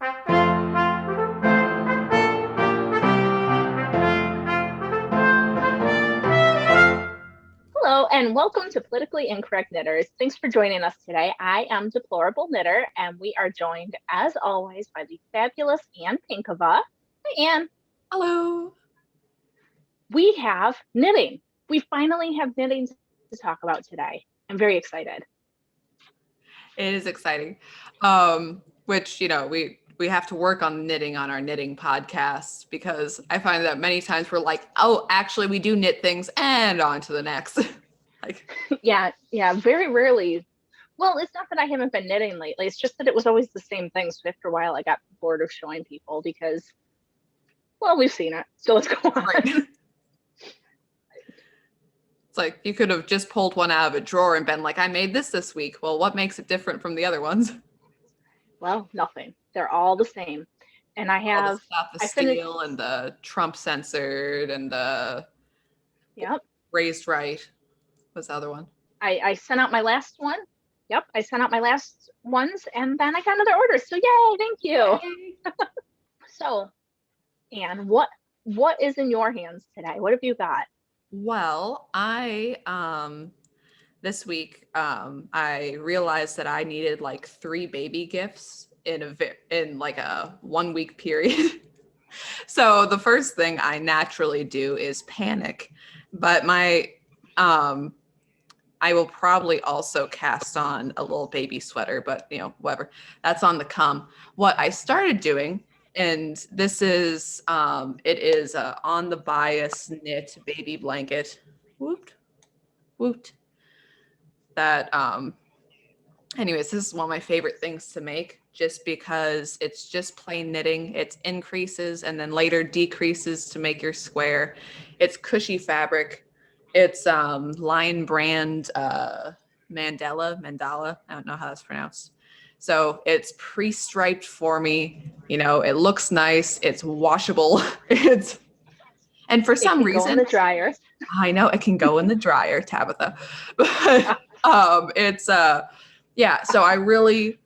Hello, and welcome to Politically Incorrect Knitters. Thanks for joining us today. I am Deplorable Knitter, and we are joined, as always, by the fabulous Anne Pinkava. Hi, Anne. Hello. We have knitting. We finally have knitting to talk about today. I'm very excited. It is exciting. Which, we have to work on knitting on our knitting podcast because I find that many times we're like, oh, actually we do knit things and on to the next. Yeah, very rarely. Well, it's not that I haven't been knitting lately. It's just that it was always the same thing. So after a while, I got bored of showing people because, well, we've seen it. So let's go on. Right. It's like you could have just pulled one out of a drawer and been like, I made this week. Well, what makes it different from the other ones? Well, nothing. They're all the same. And I have the steel and the Trump censored and the raised right. What's the other one? I sent out my last one. Yep, I sent out my last ones, and then I got another order. So yay, thank you. So, Anne, what is in your hands today? What have you got? Well, I this week I realized that I needed like 3 baby gifts in like a 1 week period. So the first thing I naturally do is panic, but I will probably also cast on a little baby sweater, but whatever, that's on the come. What I started doing, and this is it is a On the Bias knit baby blanket. Woot. That anyways, this is one of my favorite things to make just because it's just plain knitting. It's increases and then later decreases to make your square. It's cushy fabric. It's Lion Brand Mandala. I don't know how that's pronounced. So it's pre-striped for me. It looks nice. It's washable. And for some reason, go in the dryer. I know it can go in the dryer, Tabitha. But it's so I really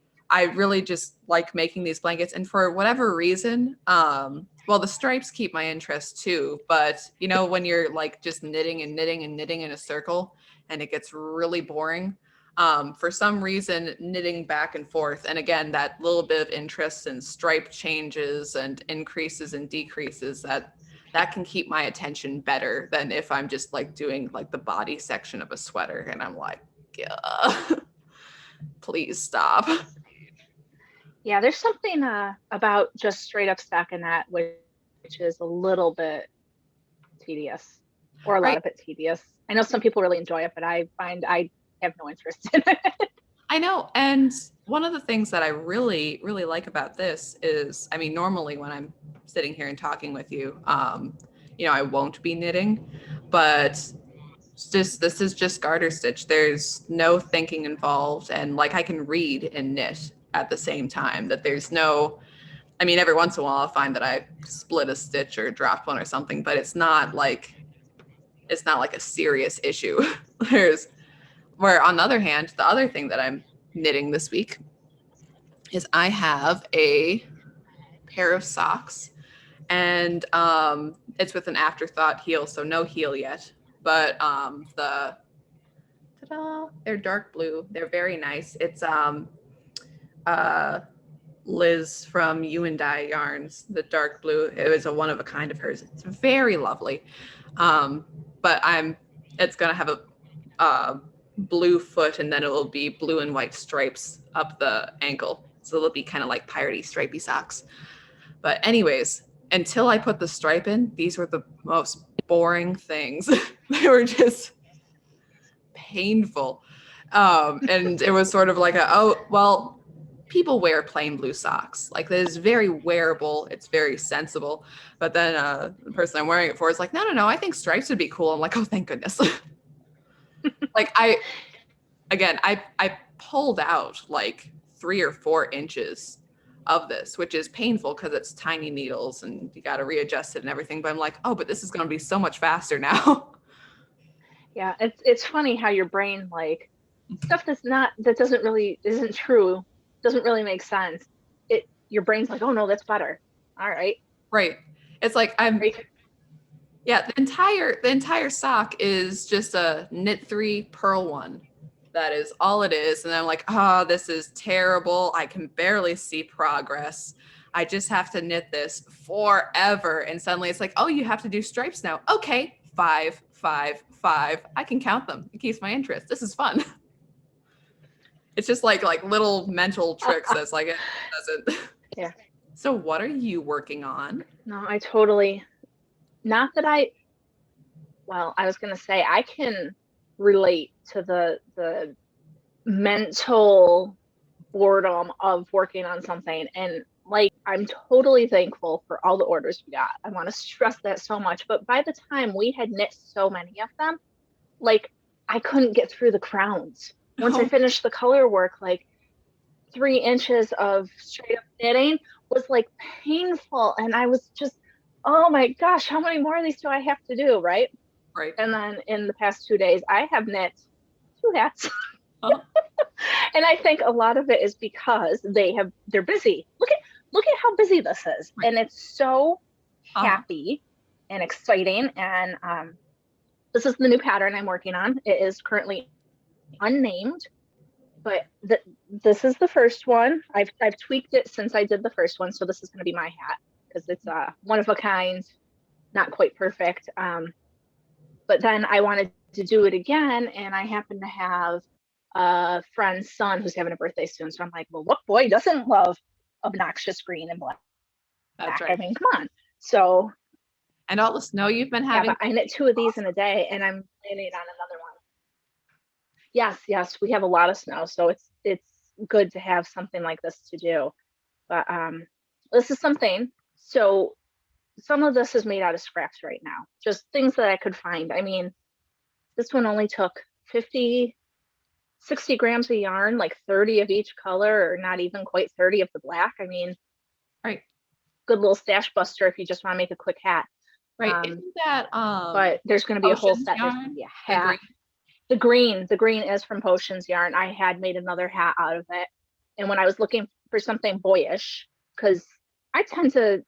just like making these blankets, and for whatever reason, well, the stripes keep my interest too, but when you're like just knitting and knitting and knitting in a circle and it gets really boring, for some reason knitting back and forth, and again that little bit of interest in stripe changes and increases and decreases, that can keep my attention better than if I'm just like doing like the body section of a sweater and I'm like, please stop. Yeah, there's something about just straight up stockinette, which is a little bit tedious, or a lot of it tedious. I know some people really enjoy it, but I find I have no interest in it. I know. And one of the things that I really, really like about this is, I mean, normally when I'm sitting here and talking with you, I won't be knitting, but this is just garter stitch. There's no thinking involved. And like I can read and knit at the same time. That there's no, I mean, every once in a while I'll find that I split a stitch or dropped one or something, but it's not like a serious issue. Where on the other hand, the other thing that I'm knitting this week is I have a pair of socks, and it's with an afterthought heel, so no heel yet, but they're dark blue. They're very nice. It's Liz from You and Dye Yarns, the dark blue. It was a one of a kind of hers. It's very lovely. But it's gonna have a blue foot, and then it will be blue and white stripes up the ankle. So it'll be kind of like piratey stripey socks. But anyways, until I put the stripe in, these were the most boring things. They were just painful. And it was sort of like people wear plain blue socks. Like, that is very wearable. It's very sensible. But then the person I'm wearing it for is like, no, I think stripes would be cool. I'm like, oh, thank goodness. Like, I pulled out like 3 or 4 inches of this, which is painful because it's tiny needles and you got to readjust it and everything. But I'm like, oh, but this is going to be so much faster now. Yeah, it's funny how your brain, stuff that isn't true, doesn't really make sense. your brain's like, oh no, that's better. All right. Right. It's like yeah, the entire sock is just a knit 3 purl 1. That is all it is. And I'm like, oh, this is terrible. I can barely see progress. I just have to knit this forever. And suddenly it's like, oh, you have to do stripes now. Okay, 5, 5, 5. I can count them. It keeps my interest. This is fun. It's just like little mental tricks that's like it doesn't. Yeah. So what are you working on? No, not that I was going to say I can relate to the mental boredom of working on something. And like, I'm totally thankful for all the orders we got. I want to stress that so much. But by the time we had knit so many of them, like, I couldn't get through the crowns. Once I finished the color work, like 3 inches of straight up knitting was like painful. And I was just, oh my gosh, how many more of these do I have to do? Right. Right. And then in the past 2 days, I have knit 2 hats. Oh. And I think a lot of it is because they're busy. Look at how busy this is. Right. And it's so happy and exciting. And this is the new pattern I'm working on. It is currently unnamed, but this is the first one. I've tweaked it since I did the first one. So this is going to be my hat because it's one of a kind, not quite perfect. But then I wanted to do it again, and I happen to have a friend's son who's having a birthday soon. So I'm like, well, what boy doesn't love obnoxious green and black? That's right. I mean, come on. So. And all the snow you've been having. Yeah, but I knit 2 of these in a day, and I'm planning on another one. Yes, we have a lot of snow, so it's good to have something like this to do. But this is something. So some of this is made out of scraps right now, just things that I could find. I mean, this one only took 60 grams of yarn, like 30 of each color, or not even quite 30 of the black. I mean, right. Good little stash buster if you just want to make a quick hat. Right. Isn't that but there's going to be a whole set. There's going to be a hat. The green is from Potions yarn. I had made another hat out of it. And when I was looking for something boyish, because I tend to,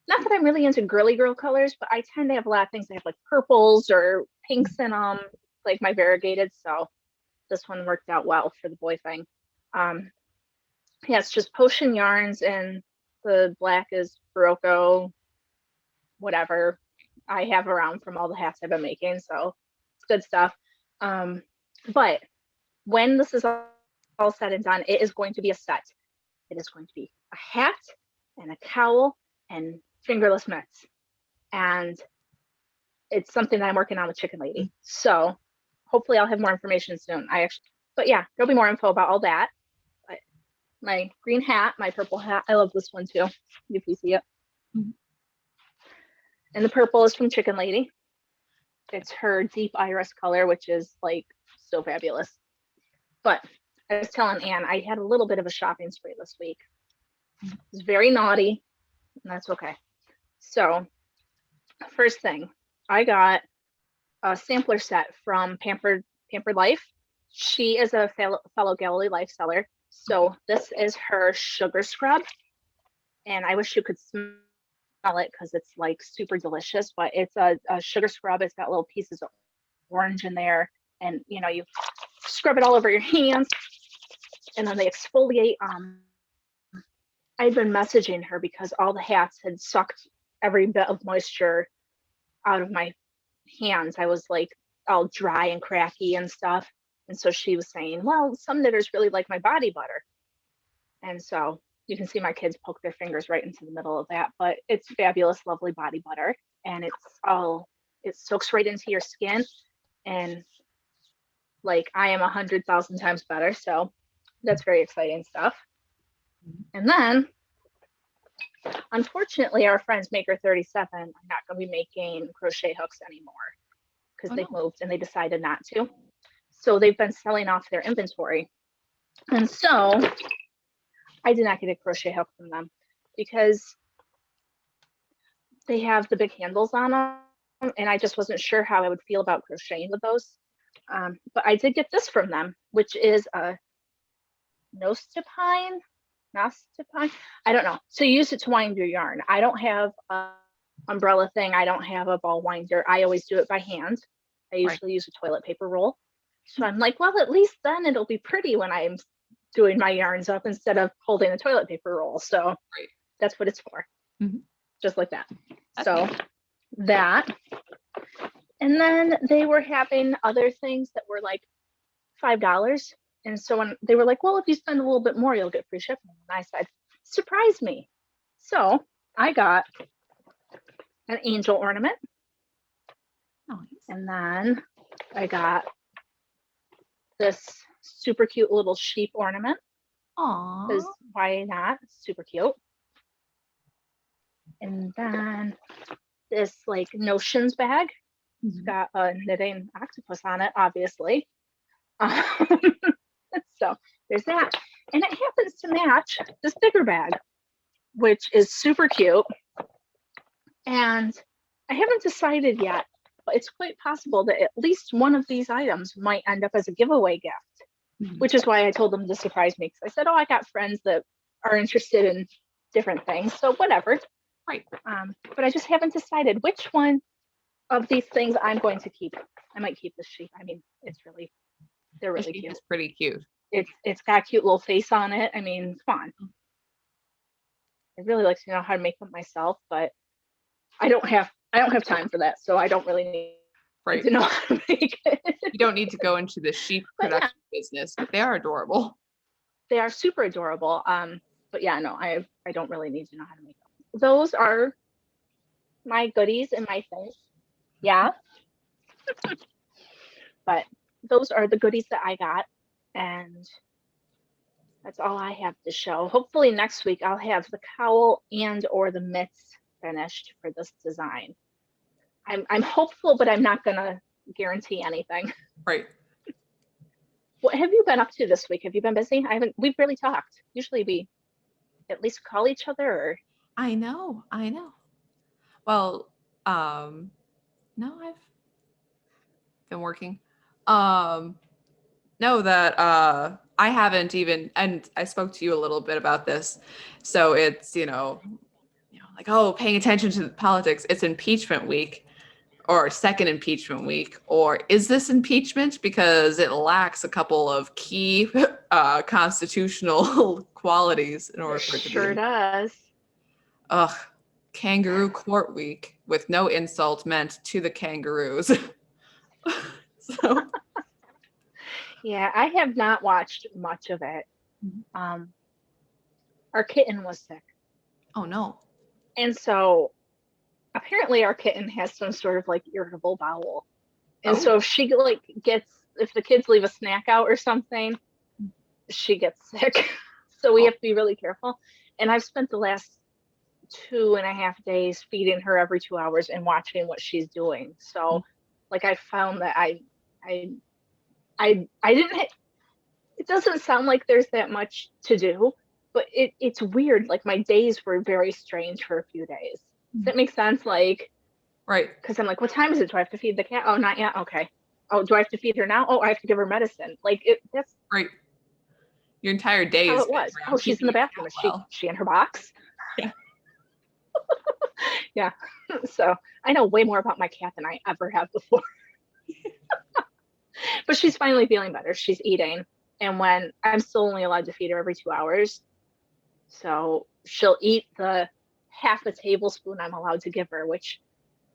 not that I'm really into girly girl colors, but I tend to have a lot of things that have like purples or pinks in them, like my variegated. So this one worked out well for the boy thing. Yeah, it's just Potion yarns, and the black is Barocco, whatever I have around from all the hats I've been making. So it's good stuff. But when this is all said and done, it is going to be a set. It is going to be a hat and a cowl and fingerless mitts. And it's something that I'm working on with Chicken Lady. So hopefully I'll have more information soon. But yeah, there'll be more info about all that. But my green hat, my purple hat, I love this one too, if you see it. Mm-hmm. And the purple is from Chicken Lady. It's her deep iris color, which is like so fabulous. But I was telling Anne, I had a little bit of a shopping spree this week. It was very naughty, and that's okay. So first thing, I got a sampler set from Pampered Life. She is a fellow Galilee Life seller. So this is her sugar scrub. And I wish you could smell it because it's like super delicious, but it's a sugar scrub. It's got little pieces of orange in there. And, you know, you scrub it all over your hands and then they exfoliate. I'd been messaging her because all the hats had sucked every bit of moisture out of my hands. I was like all dry and cracky and stuff. And so she was saying, well, some knitters really like my body butter. And so you can see my kids poke their fingers right into the middle of that, but it's fabulous, lovely body butter. And it soaks right into your skin. And like, I am 100,000 times better. So that's very exciting stuff. And then, unfortunately, our friends Maker 37 are not going to be making crochet hooks anymore because they've moved and they decided not to. So they've been selling off their inventory. And so I did not get a crochet hook from them because they have the big handles on them. And I just wasn't sure how I would feel about crocheting with those. But I did get this from them, which is a Nostipine I don't know. So you use it to wind your yarn. I don't have a umbrella thing. I don't have a ball winder. I always do it by hand. I usually use a toilet paper roll. So I'm like, well, at least then it'll be pretty when I'm doing my yarns up instead of holding a toilet paper roll. So that's what it's for. Just like that. So that. And then they were having other things that were like $5. And so when they were like, well, if you spend a little bit more, you'll get free shipping. And I said, surprise me. So I got an angel ornament. And then I got this super cute little sheep ornament. Aww. Because why not? Super cute. And then this like notions bag. It's got a knitting octopus on it, obviously. So there's that. And it happens to match this bigger bag, which is super cute. And I haven't decided yet, but it's quite possible that at least one of these items might end up as a giveaway gift, which is why I told them to surprise me. Because I said, oh, I got friends that are interested in different things. So whatever. Right. But I just haven't decided which one of these things I'm going to keep. I might keep the sheep. I mean, they're really cute. It's pretty cute. It's got a cute little face on it. I mean, come on. I really like to know how to make them myself, but I don't have time for that, so I don't really need to know how to make it. You don't need to go into the sheep production business, but they are adorable. They are super adorable. But yeah, no, I don't really need to know how to make them. Those are my goodies and my things. Yeah. But those are the goodies that I got, and that's all I have to show. Hopefully next week I'll have the cowl and or the mitts finished for this design. I'm hopeful, but I'm not gonna guarantee anything. Right. What have you been up to this week? Have you been busy? We've really talked. Usually we at least call each other or I know. Well, no, I've been working. No, that I haven't even, and I spoke to you a little bit about this. So it's, like, oh, paying attention to the politics. It's impeachment week or second impeachment week, or is this impeachment because it lacks a couple of key constitutional qualities in order for it to be. Sure does. Ugh, kangaroo court week with no insult meant to the kangaroos. So yeah, I have not watched much of it. Our kitten was sick. Oh no. And so apparently our kitten has some sort of like irritable bowel. And so if she if the kids leave a snack out or something, she gets sick. So we have to be really careful. And I've spent the last 2.5 days feeding her every 2 hours and watching what she's doing. So like I found that I didn't, it doesn't sound like there's that much to do, but it's weird. Like my days were very strange for a few days. Does that make sense? Like, right. Because I'm like, what time is it? Do I have to feed the cat? Oh, not yet. Okay. Oh, do I have to feed her now? Oh, I have to give her medicine. Like that's right. Your entire day how is it was. Oh, she's in the bathroom. Is she in her box? Yeah. Yeah. So I know way more about my cat than I ever have before. But she's finally feeling better. She's eating. And when I'm still only allowed to feed her every 2 hours. So she'll eat the half a tablespoon I'm allowed to give her, which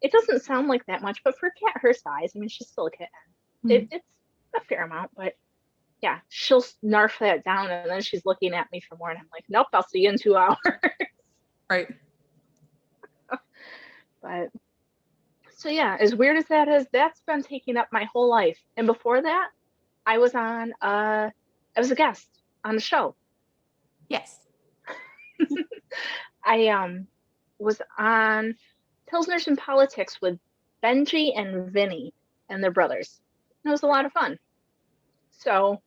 it doesn't sound like that much, but for a cat her size, I mean, she's still a kitten. It's a fair amount, but yeah, she'll snarf that down and then she's looking at me for more and I'm like, nope, I'll see you in 2 hours. Right. But so yeah, as weird as that is, that's been taking up my whole life. And before that, I was I was a guest on the show. Yes. I was on Pilsners and Politics with Benji and Vinny and their brothers. And it was a lot of fun. So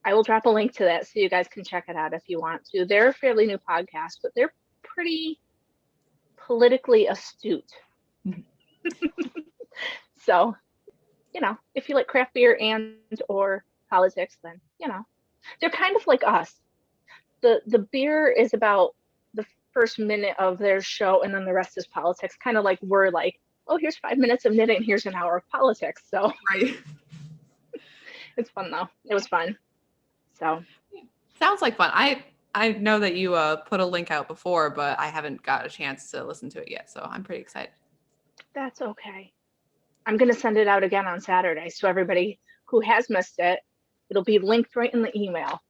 I will drop a link to that so you guys can check it out if you want to. They're a fairly new podcast, but they're pretty politically astute. So, if you like craft beer and or politics, then, they're kind of like us. the beer is about the first minute of their show, and then the rest is politics. Kind of like we're like, oh, here's 5 minutes of knitting, here's an hour of politics. So Right. it's fun though. It was fun. So Sounds like fun. I know that you put a link out before, but I haven't got a chance to listen to it yet, so I'm pretty excited. that's okay. I'm gonna send it out again on Saturday, so everybody who has missed it, it'll be linked right in the email.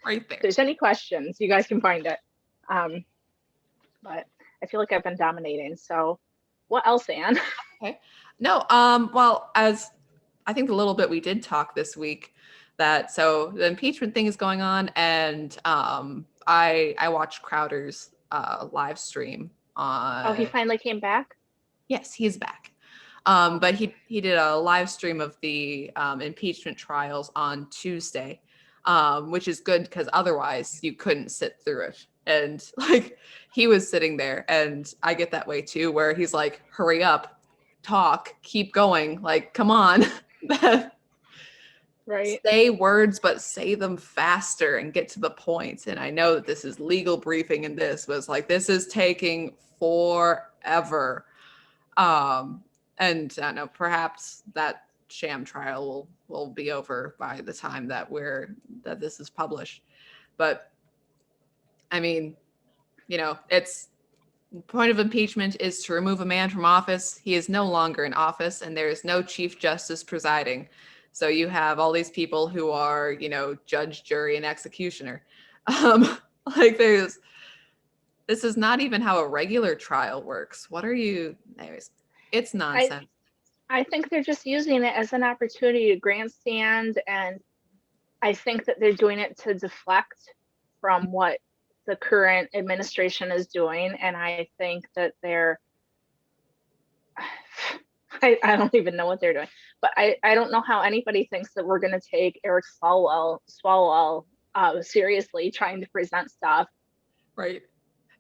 Right there. If there's any questions, you guys can find it. But I feel like I've been dominating. So what else, Anne? Okay. No, well, as I think the little bit we did talk this week, that so the impeachment thing is going on, and I watched Crowder's live stream on. Oh, he finally came back? Yes, he's back. But he did a live stream of the impeachment trials on Tuesday, which is good because otherwise you couldn't sit through it. And like he was sitting there, and I get that way too, where he's like, hurry up, talk, keep going, like, come on. Right. Say words, but say them faster and get to the point. And I know that this is legal briefing, and this was like, this is taking forever. And I don't know, perhaps that sham trial will be over by the time that this is published. But I mean, it's point of impeachment is to remove a man from office. He is no longer in office, and there is no chief justice presiding. So you have all these people who are, judge, jury, and executioner. Like this is not even how a regular trial works. Anyways, it's nonsense. I think they're just using it as an opportunity to grandstand, and I think that they're doing it to deflect from what the current administration is doing. And I think that I don't even know what they're doing, but I don't know how anybody thinks that we're going to take Eric Swalwell seriously trying to present stuff. Right.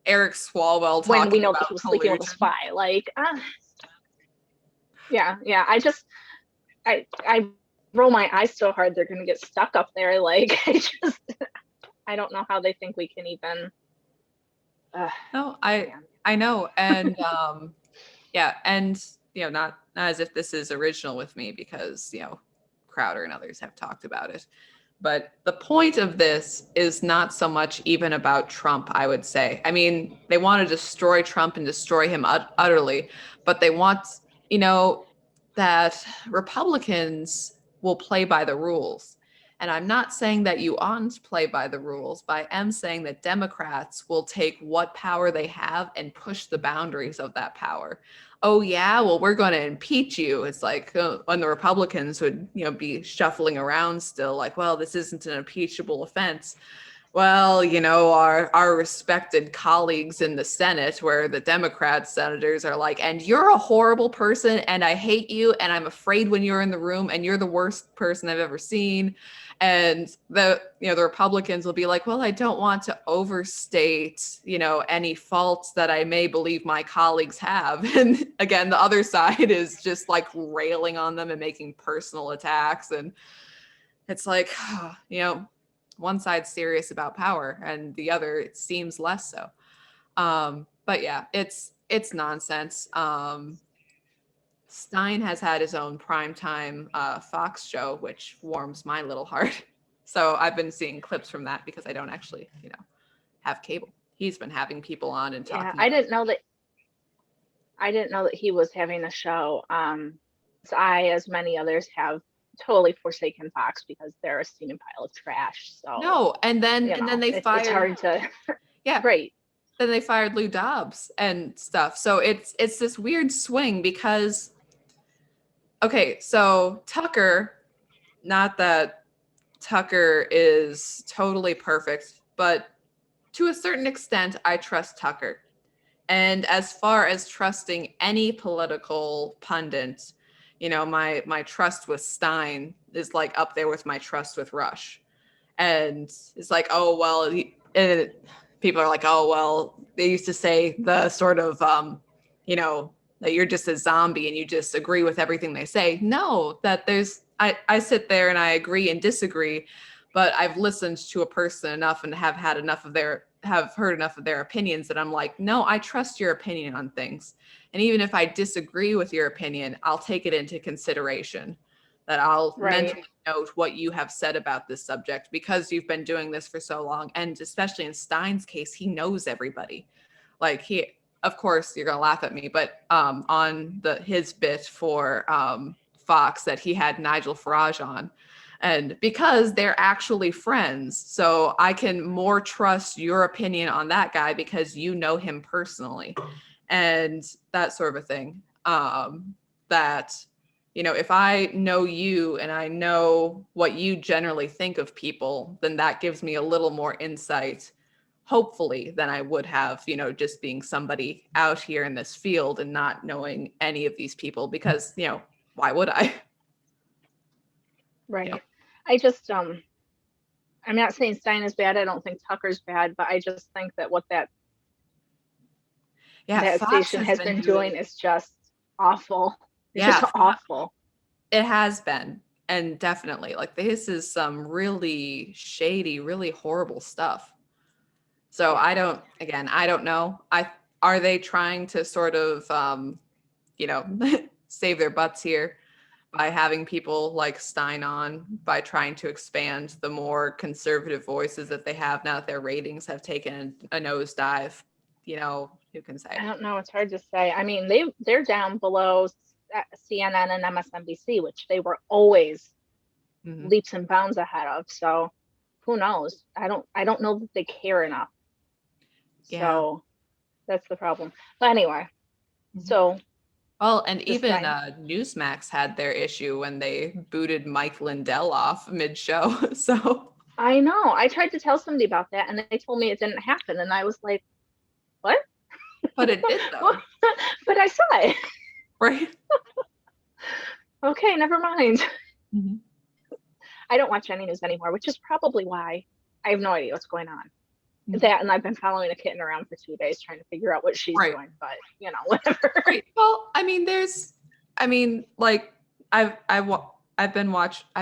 Eric Swalwell talking when we know about that he was sleeping with a spy. Like, yeah. I roll my eyes so hard they're going to get stuck up there. Like, I don't know how they think we can even. No, I know, and yeah, and not as if this is original with me, because Crowder and others have talked about it. But the point of this is not so much even about Trump, I would say. I mean, they want to destroy Trump and destroy him utterly, but they want, that Republicans will play by the rules. And I'm not saying that you oughtn't to play by the rules, but I am saying that Democrats will take what power they have and push the boundaries of that power. Oh yeah, well, we're going to impeach you. It's like when the Republicans would, be shuffling around still, like, well, this isn't an impeachable offense. Well, our respected colleagues in the Senate, where the Democrat senators are like, and you're a horrible person, and I hate you, and I'm afraid when you're in the room, and you're the worst person I've ever seen. And the Republicans will be like, well, I don't want to overstate, any faults that I may believe my colleagues have. And again, the other side is just like railing on them and making personal attacks. And it's like, one side's serious about power and the other, it seems, less so. But yeah, it's nonsense. Stein has had his own primetime Fox show, which warms my little heart. So I've been seeing clips from that because I don't actually, have cable. He's been having people on and talking. Yeah, I didn't know that he was having a show. So I, as many others, have totally forsaken Fox because they're a steaming pile of trash. So no, and then they fired. It's hard to. Yeah, right. Then they fired Lou Dobbs and stuff. So it's this weird swing because. Okay, so Tucker, not that Tucker is totally perfect, but to a certain extent, I trust Tucker. And as far as trusting any political pundit, my trust with Stein is like up there with my trust with Rush. And it's like, oh, well, people are like, oh, well, they used to say the sort of, that you're just a zombie and you just agree with everything they say. No, that I sit there and I agree and disagree, but I've listened to a person enough and have heard enough of their opinions that I'm like, no, I trust your opinion on things. And even if I disagree with your opinion, I'll take it into consideration, that I'll mentally note what you have said about this subject because you've been doing this for so long. And especially in Stein's case, he knows everybody. Like of course you're going to laugh at me, but on his bit for Fox that he had Nigel Farage on, and because they're actually friends, so I can more trust your opinion on that guy because you know him personally and that sort of thing. That, if I know you and I know what you generally think of people, then that gives me a little more insight, hopefully, than I would have, just being somebody out here in this field and not knowing any of these people because, why would I? Right. I just, I'm not saying Stein is bad. I don't think Tucker's bad, but I just think that what that Fox station has been doing is just awful. It's just awful. It has been. And definitely, like, this is some really shady, really horrible stuff. So I don't know. Are they trying to sort of, save their butts here by having people like Stein on, by trying to expand the more conservative voices that they have now that their ratings have taken a nosedive? Who can say? I don't know. It's hard to say. I mean, they're down below CNN and MSNBC, which they were always leaps and bounds ahead of. So who knows? I don't know that they care enough. Yeah. So that's the problem. But anyway, so. Well, and even Newsmax had their issue when they booted Mike Lindell off mid-show. So I know. I tried to tell somebody about that, and they told me it didn't happen, and I was like, "What?" But it did, though. But I saw it. Right. Okay, never mind. I don't watch any news anymore, which is probably why I have no idea what's going on. That, and I've been following a kitten around for 2 days trying to figure out what she's doing, but whatever. Right. Well, I've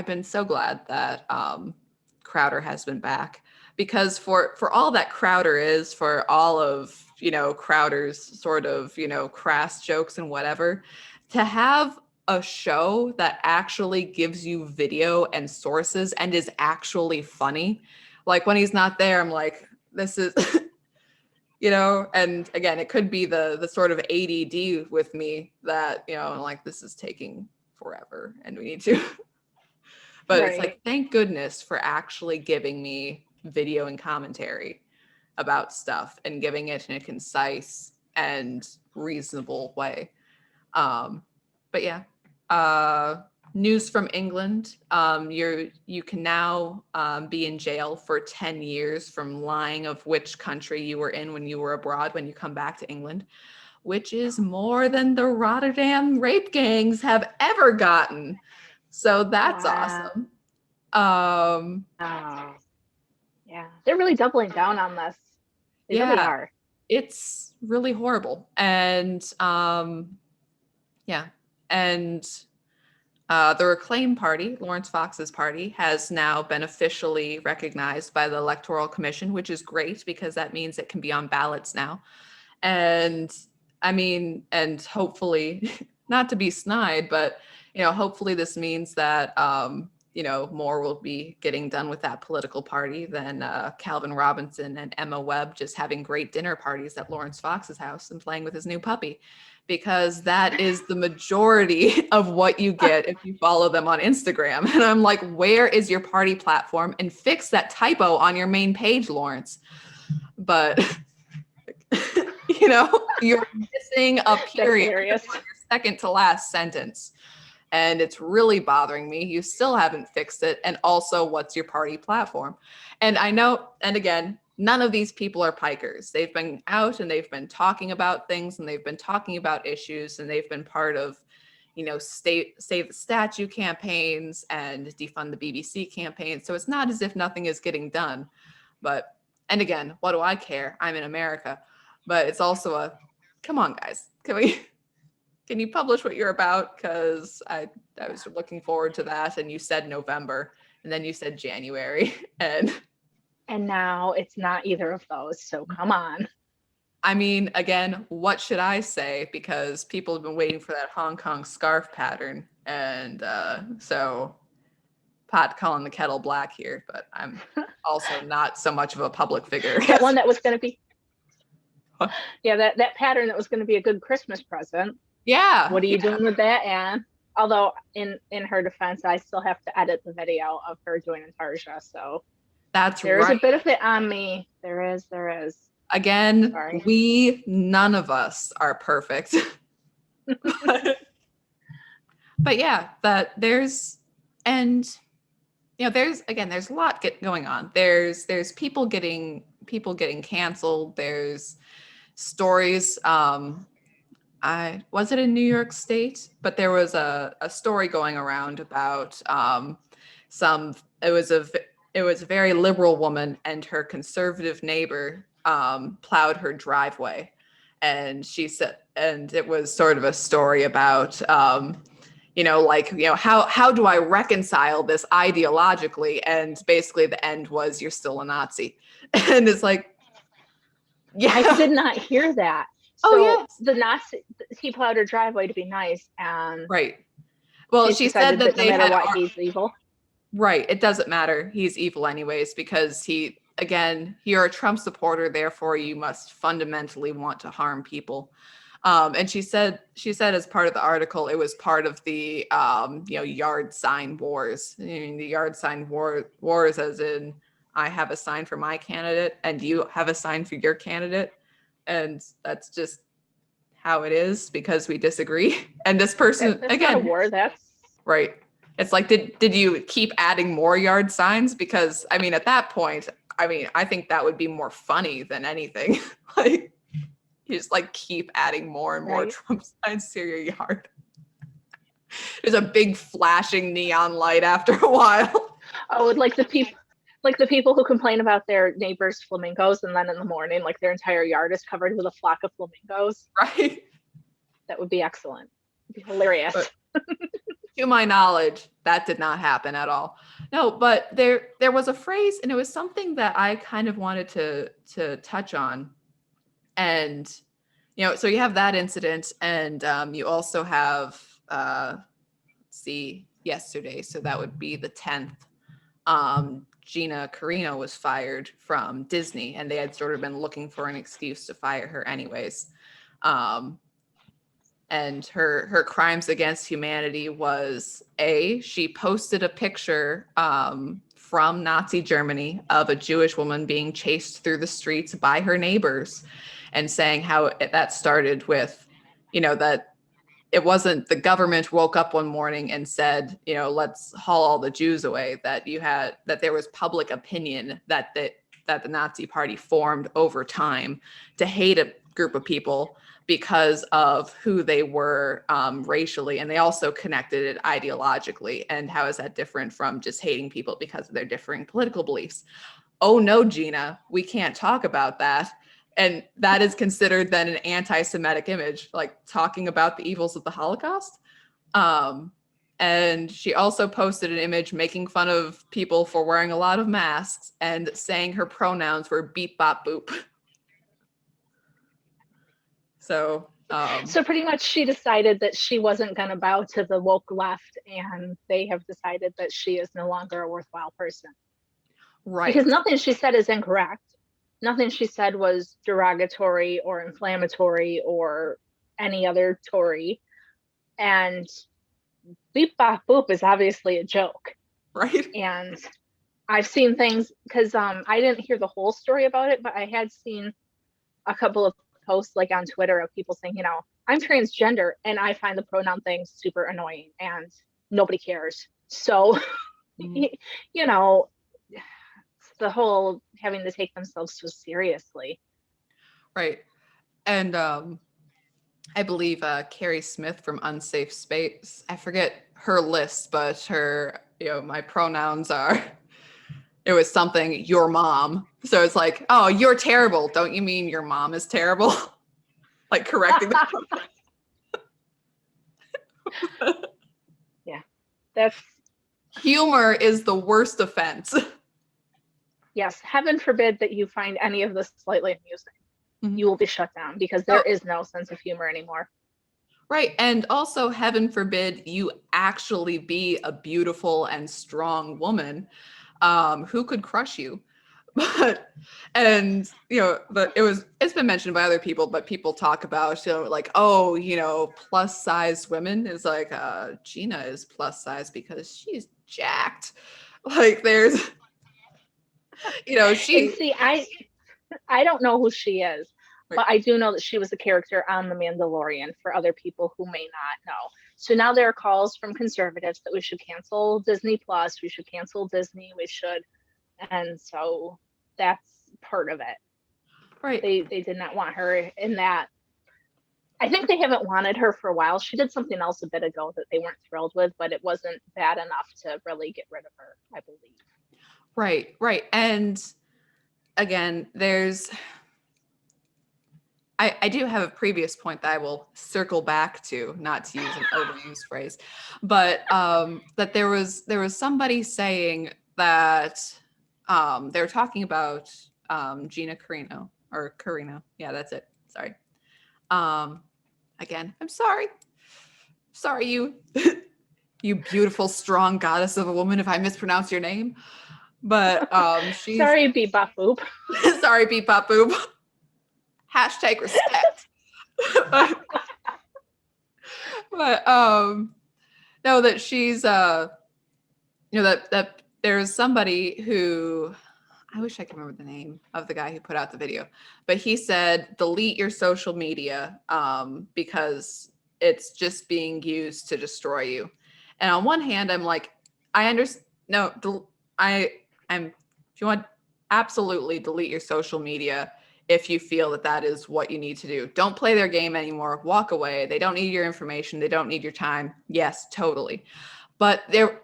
been so glad that Crowder has been back, because for all that Crowder is, for all of, Crowder's sort of, crass jokes and whatever, to have a show that actually gives you video and sources and is actually funny. Like, when he's not there, I'm like, this is, and again, it could be the sort of ADD with me that, like, this is taking forever and we need to, but It's like, thank goodness for actually giving me video and commentary about stuff and giving it in a concise and reasonable way. But yeah, news from England. You can now be in jail for 10 years from lying of which country you were in when you were abroad when you come back to England, which is more than the Rotterdam rape gangs have ever gotten. So that's awesome. Yeah, they're really doubling down on this. They really are. It's really horrible. And the Reclaim Party, Lawrence Fox's party, has now been officially recognized by the Electoral Commission, which is great because that means it can be on ballots now. And hopefully, not to be snide, but, hopefully this means that, more will be getting done with that political party than Calvin Robinson and Emma Webb just having great dinner parties at Lawrence Fox's house and playing with his new puppy. Because that is the majority of what you get if you follow them on Instagram. And I'm like, where is your party platform? And fix that typo on your main page, Lawrence. But, you're missing a period on your second to last sentence. And it's really bothering me. You still haven't fixed it. And also, what's your party platform? And I know, and again, none of these people are pikers. They've been out and they've been talking about things and they've been talking about issues and they've been part of, Save the Statue campaigns and defund the BBC campaign. So it's not as if nothing is getting done. But, and again, what do I care? I'm in America. But it's also come on, guys. Can you publish what you're about? Because I was looking forward to that. And you said November. and then you said January, and now it's not either of those. So come on. I mean, again, what should I say? Because people have been waiting for that Hong Kong scarf pattern, and so pot calling the kettle black here, but I'm also not so much of a public figure. That one that was going to be, yeah, that pattern that was going to be a good Christmas present. Yeah. What are you doing with that, Anne? Although in her defense, I still have to edit the video of her doing Intarsia, so that's there's right. a bit of it on me. There is. Again, Sorry. none of us are perfect. But yeah, there's a lot going on. There's people getting canceled. There's stories. Was it in New York State? But there was a story going around about it was a very liberal woman and her conservative neighbor plowed her driveway, and she said, and it was sort of a story about how do I reconcile this ideologically? And basically the end was, you're still a Nazi. And it's like, yeah. I did not hear that. So yes. The Nazi, he plowed her driveway to be nice, and right. Well, she said that no matter what, he's evil. Right. It doesn't matter. He's evil anyways, because you're a Trump supporter, therefore you must fundamentally want to harm people. And she said as part of the article, it was part of the yard sign wars. I mean, the yard sign wars as in, I have a sign for my candidate and you have a sign for your candidate. And that's just how it is, because we disagree. And this person, that's again, not a war. That's right. It's like, did you keep adding more yard signs? Because I mean, at that point, I think that would be more funny than anything. Like, you just like keep adding more and more Trump signs to your yard. There's a big flashing neon light after a while. Oh, like the people who complain about their neighbors' flamingos, and then in the morning, like their entire yard is covered with a flock of flamingos. Right. That would be excellent. It'd be hilarious. But, to my knowledge, that did not happen at all. No, but there was a phrase, and it was something that I kind of wanted to touch on. And, so you have that incident, and you also have, yesterday, so that would be the 10th, Gina Carino was fired from Disney, and they had sort of been looking for an excuse to fire her anyways. And her crimes against humanity was, she posted a picture from Nazi Germany of a Jewish woman being chased through the streets by her neighbors, and saying how that started with, that it wasn't the government woke up one morning and said, let's haul all the Jews away, that there was public opinion that the Nazi Party formed over time to hate a group of people because of who they were racially, and they also connected it ideologically. And how is that different from just hating people because of their differing political beliefs? Oh no, Gina, we can't talk about that. And that is considered then an anti-Semitic image, like talking about the evils of the Holocaust. And she also posted an image making fun of people for wearing a lot of masks and saying her pronouns were beep, bop, boop. So pretty much she decided that she wasn't going to bow to the woke left, and they have decided that she is no longer a worthwhile person. Right. Because nothing she said is incorrect. Nothing she said was derogatory or inflammatory or any other Tory. And beep, bop, boop is obviously a joke. Right. And I've seen things, because I didn't hear the whole story about it, but I had seen a couple of posts like on Twitter of people saying, I'm transgender and I find the pronoun thing super annoying and nobody cares. So, the whole having to take themselves so seriously. Right. And I believe Carrie Smith from Unsafe Space, I forget her list, but her, my pronouns are, it was something, your mom. So it's like, oh, you're terrible. Don't you mean your mom is terrible? Like correcting the Yeah, that's Humor is the worst offense. Yes, heaven forbid that you find any of this slightly amusing. Mhm. You will be shut down because there is no sense of humor anymore. Right. And also, heaven forbid you actually be a beautiful and strong woman who could crush you. But, and, but it's been mentioned by other people, but people talk about, like, oh, plus size women is like, Gina is plus size because she's jacked. Like, there's, And she. see, I don't know who she is, Right. but I do know that she was a character on The Mandalorian for other people who may not know. So now there are calls from conservatives that we should cancel Disney Plus, we should cancel Disney, we should, and so that's part of it. Right. They did not want her in that. I think they haven't wanted her for a while. She did something else a bit ago that they weren't thrilled with, but it wasn't bad enough to really get rid of her, I believe. Right. And again, I do have a previous point that I will circle back to, not to use an overused phrase, but that there was somebody saying that they were talking about Gina Carino or Carino. Yeah, that's it. Sorry. Again, I'm sorry. Sorry, you you beautiful, strong goddess of a woman, if I mispronounce your name. But she's sorry, Bebop Boop. sorry, Bebop Boop. Hashtag respect. but no, that she's that there's somebody who, I wish I could remember the name of the guy who put out the video, but he said delete your social media because it's just being used to destroy you. And on one hand, I'm like, I understand. No, I'm. If you want, absolutely delete your social media if you feel that that is what you need to do. Don't play their game anymore. Walk away. They don't need your information. They don't need your time. Yes, totally. But there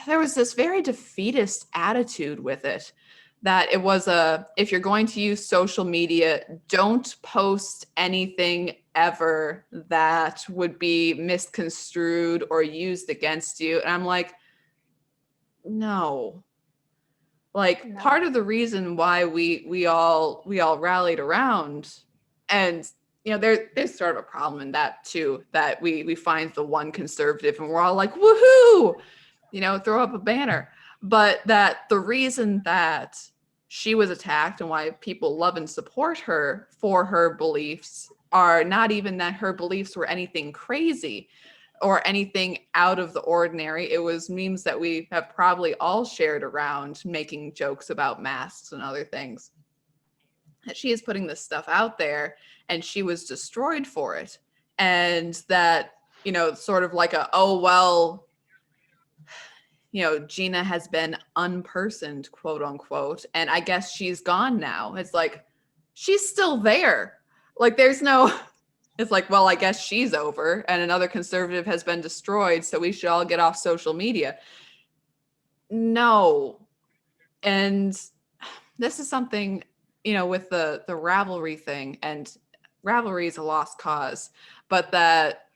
was this very defeatist attitude with it, that it was if you're going to use social media, don't post anything ever that would be misconstrued or used against you. And I'm like, no. Like, No. part of the reason why we all rallied around, and there's sort of a problem in that too, that we find the one conservative and we're all like, woohoo, throw up a banner. But that the reason that she was attacked and why people love and support her for her beliefs are not even that her beliefs were anything crazy or anything out of the ordinary. It was memes that we have probably all shared around, making jokes about masks and other things. That she is putting this stuff out there and she was destroyed for it. And that, sort of like oh, well, Gina has been unpersoned, quote unquote, and I guess she's gone now. It's like, she's still there. Like, there's no, it's like, well, I guess she's over and another conservative has been destroyed, so we should all get off social media. No. And this is something, with the Ravelry thing, and Ravelry is a lost cause, but that,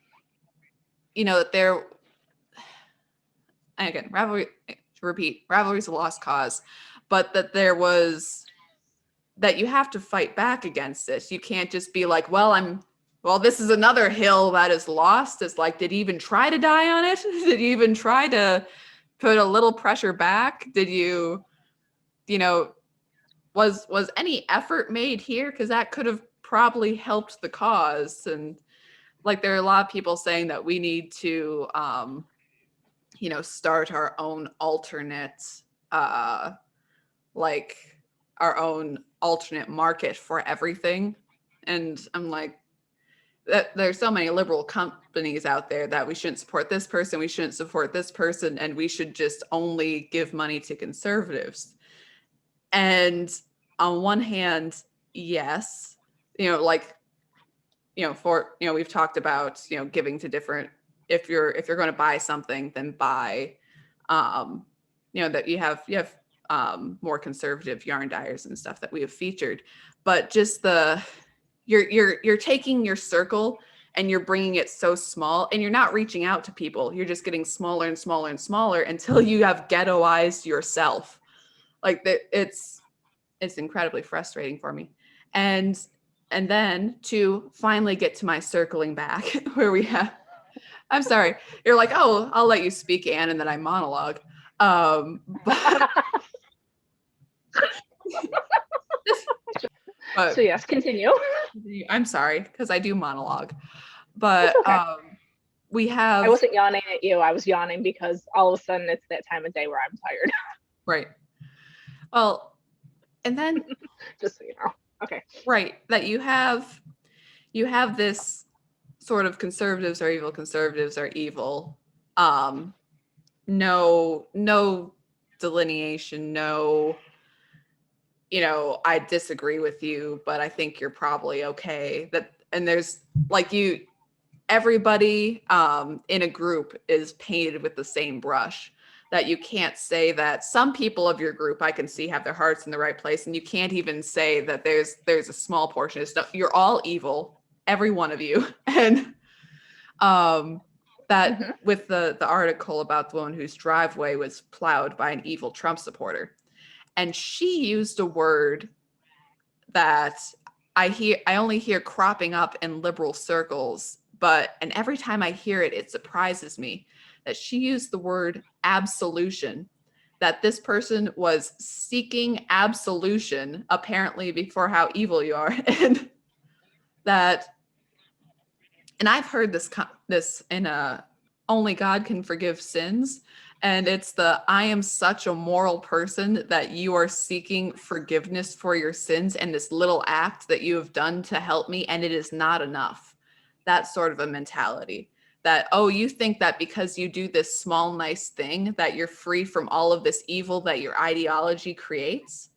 that there, and again, Ravelry, to repeat, Ravelry is a lost cause, but that that you have to fight back against this. You can't just be like, well, this is another hill that is lost. It's like, did you even try to die on it? Did you even try to put a little pressure back? Did you, was any effort made here? Because that could have probably helped the cause. And like, there are a lot of people saying that we need to, start our own alternate, like our own alternate market for everything. And I'm like, there's so many liberal companies out there that we shouldn't support this person, we shouldn't support this person, and we should just only give money to conservatives. And on one hand, yes, like, we've talked about, giving to different, if you're going to buy something, then buy, that you have more conservative yarn dyers and stuff that we have featured. But just you're taking your circle and you're bringing it so small, and you're not reaching out to people. You're just getting smaller and smaller and smaller until you have ghettoized yourself. Like it's incredibly frustrating for me. And then to finally get to my circling back where we have, I'm sorry, you're like, oh, I'll let you speak, Anne, and then I monologue. But so yes, continue. I'm sorry, because I do monologue. But okay. We have. I wasn't yawning at you. I was yawning because all of a sudden it's that time of day where I'm tired. Right. Well, and then just so you know. Okay. Right. That you have this sort of conservatives are evil, conservatives are evil. No delineation, no, I disagree with you, but I think you're probably okay. And there's like everybody in a group is painted with the same brush, that you can't say that some people of your group I can see have their hearts in the right place, and you can't even say that there's a small portion. You're all evil, every one of you. And that with the article about the woman whose driveway was plowed by an evil Trump supporter, and she used a word that I only hear cropping up in liberal circles, and every time I hear it, it surprises me that she used the word absolution, that this person was seeking absolution, apparently, before how evil you are. And I've heard this in Only God Can Forgive Sins. And it's I am such a moral person that you are seeking forgiveness for your sins and this little act that you have done to help me, and it is not enough. That sort of a mentality that, oh, you think that because you do this small, nice thing that you're free from all of this evil that your ideology creates.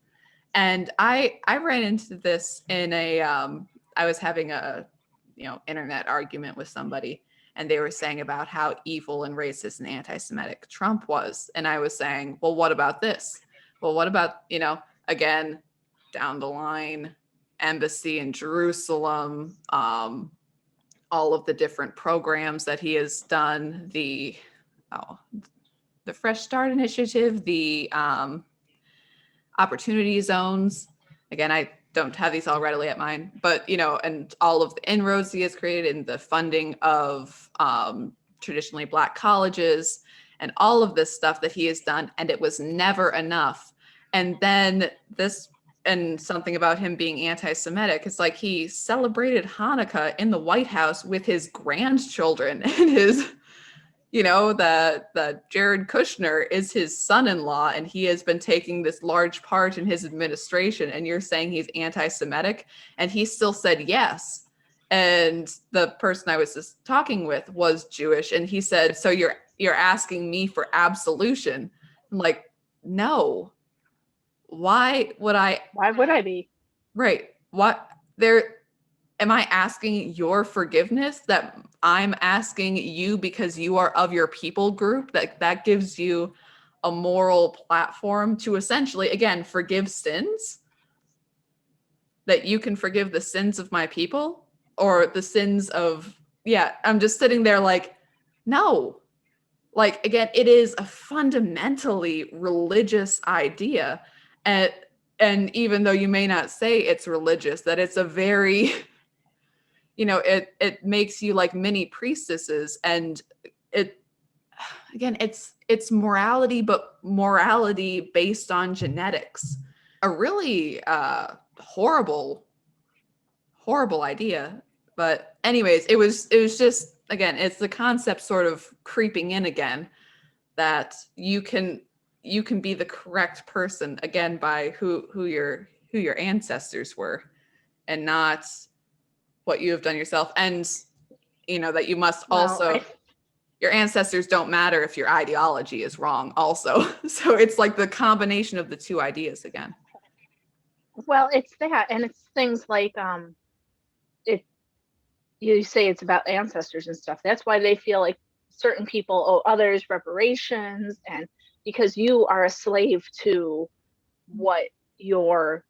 And I ran into this in I was having a internet argument with somebody, and they were saying about how evil and racist and anti-Semitic Trump was. And I was saying, well, what about this? Well, what about, again, down the line, embassy in Jerusalem, all of the different programs that he has done, the Fresh Start Initiative, the opportunity zones. Again, I don't have these all readily at mine, but and all of the inroads he has created in the funding of traditionally Black colleges and all of this stuff that he has done, and it was never enough. And then and something about him being anti-Semitic, it's like he celebrated Hanukkah in the White House with his grandchildren, and his that Jared Kushner is his son-in-law, and he has been taking this large part in his administration, and you're saying he's anti-Semitic, and he still said yes. And the person I was just talking with was Jewish, and he said, so you're asking me for absolution? I'm like, no. Why would I be? Right. Am I asking your forgiveness? That I'm asking you because you are of your people group? That gives you a moral platform to essentially, again, forgive sins? That you can forgive the sins of my people? Or the sins of, I'm just sitting there like, no. Like, again, it is a fundamentally religious idea. And even though you may not say it's religious, that it's a very... it makes you like mini priestesses, and it's morality, but morality based on genetics. A really horrible idea. But anyways, it was just, again, it's the concept sort of creeping in again, that you can be the correct person, again, by who your ancestors were, and not what you have done yourself. And that you must also, your ancestors don't matter if your ideology is wrong also. So it's like the combination of the two ideas again. Well, it's that, and it's things like you say it's about ancestors and stuff. That's why they feel like certain people owe others reparations, and because you are a slave to what your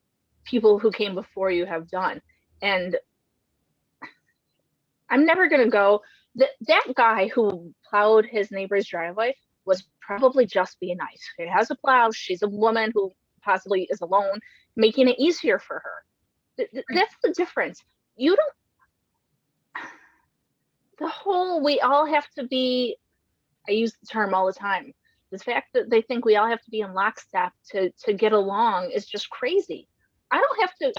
people who came before you have done. And I'm never going to go. That guy who plowed his neighbor's driveway was probably just being nice. He has a plow. She's a woman who possibly is alone, making it easier for her. Right. That's the difference. You don't, the whole, we all have to be, I use the term all the time. The fact that they think we all have to be in lockstep to get along is just crazy. I don't have to.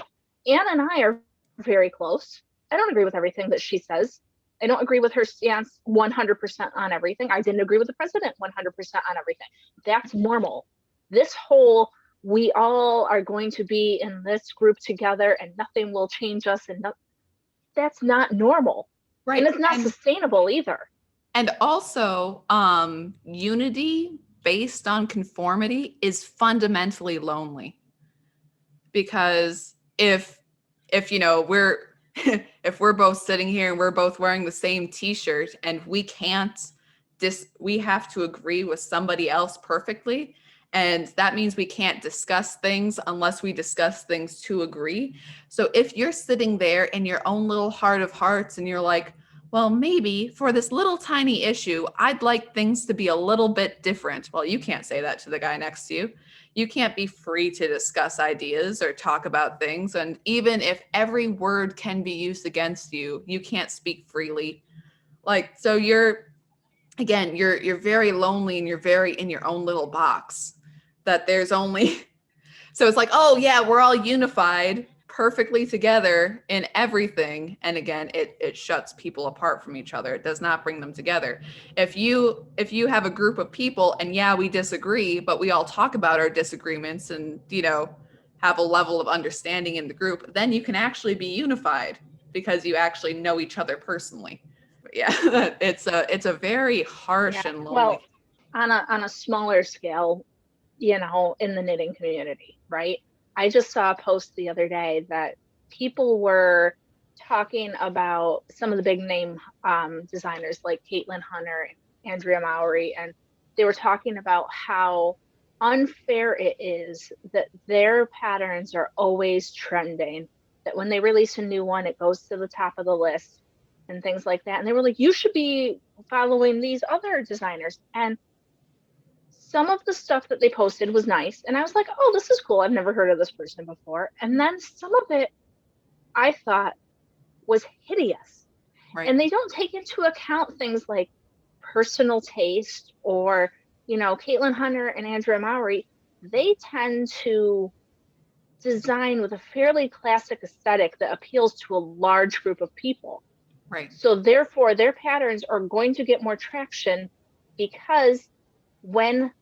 Anne and I are very close. I don't agree with everything that she says. I don't agree with her stance 100% on everything. I didn't agree with the president 100% on everything. That's normal. This whole, we all are going to be in this group together and nothing will change us, and that's not normal. And Right. it's not sustainable either. And also, unity based on conformity is fundamentally lonely, because if you know we're if we're both sitting here and we're both wearing the same t-shirt and we have to agree with somebody else perfectly, and that means we can't discuss things unless we discuss things to agree. So if you're sitting there in your own little heart of hearts and you're like, well, maybe for this little tiny issue, I'd like things to be a little bit different. Well, you can't say that to the guy next to you. You can't be free to discuss ideas or talk about things. And even if every word can be used against you, you can't speak freely. Like, so you're very lonely and you're very in your own little box, that there's only so it's like, oh yeah, we're all unified perfectly together in everything. And again, it shuts people apart from each other. It does not bring them together. If you have a group of people and yeah, we disagree, but we all talk about our disagreements and, have a level of understanding in the group, then you can actually be unified because you actually know each other personally. But yeah, it's a very harsh Yeah. and lonely. Well, on a smaller scale, in the knitting community, right? I just saw a post the other day that people were talking about some of the big name designers like Caitlin Hunter and Andrea Mowry, and they were talking about how unfair it is that their patterns are always trending, that when they release a new one, it goes to the top of the list and things like that. And they were like, you should be following these other designers. And some of the stuff that they posted was nice. And I was like, oh, this is cool. I've never heard of this person before. And then some of it I thought was hideous. Right. And they don't take into account things like personal taste or, Caitlin Hunter and Andrea Mowry, they tend to design with a fairly classic aesthetic that appeals to a large group of people. Right. So therefore, their patterns are going to get more traction because when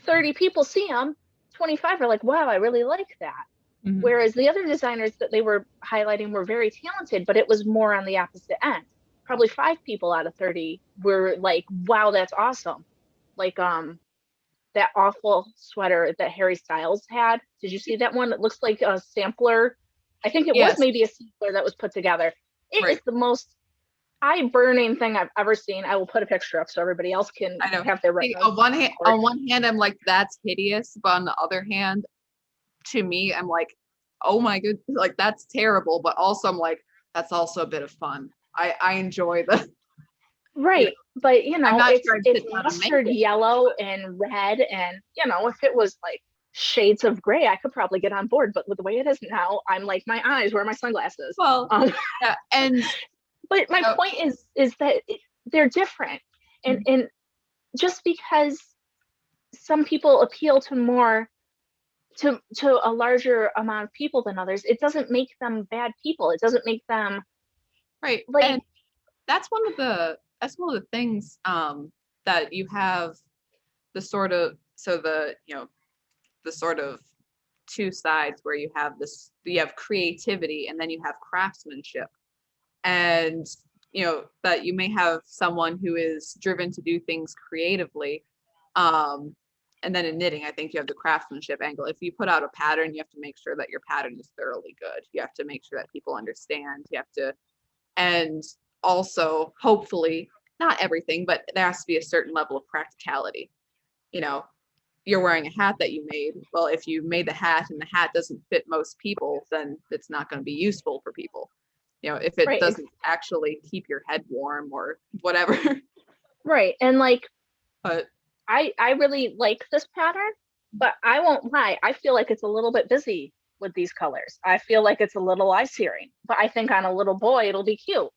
30 people see them, 25 are like, wow, I really like that. Mhm. Whereas the other designers that they were highlighting were very talented, but it was more on the opposite end. Probably 5 people out of 30 were like, wow, that's awesome. Like that awful sweater that Harry Styles had. Did you see that one? It looks like a sampler. I think it was Yes. maybe a sampler that was put together. It Right. is the most eye-burning thing I've ever seen. I will put a picture up so everybody else can I know. have their See, retinas. on one hand, I'm like, that's hideous, but on the other hand, to me, I'm like, oh my good, like that's terrible. But also, I'm like, that's also a bit of fun. I enjoy the, Right. But I'm not it's sure I'd it's sit down and make mustard it. yellow and red, and if it was like shades of gray, I could probably get on board. But with the way it is now, I'm like, my eyes, where are my sunglasses? Well, Um, yeah, and but my so, point is that they're different, and just because some people appeal to more to a larger amount of people than others, it doesn't make them bad people. It doesn't make them right, like and that's one of the things that you have the sort of so the sort of two sides where you have creativity and then you have craftsmanship. And that you may have someone who is driven to do things creatively, um and then in knitting, I think you have the craftsmanship angle. If you put out a pattern, you have to make sure that your pattern is thoroughly good. You have to make sure that people understand. You have to, and also hopefully not everything, but there has to be a certain level of practicality. you know you're wearing a hat that you made. Well, if you made the hat and the hat doesn't fit most people, then it's not going to be useful for people. if it Right. doesn't actually keep your head warm or whatever. Right. And like, But I really like this pattern, but I won't lie. I feel like it's a little bit busy with these colors. I feel like it's a little eye-searing, but I think on a little boy, it'll be cute.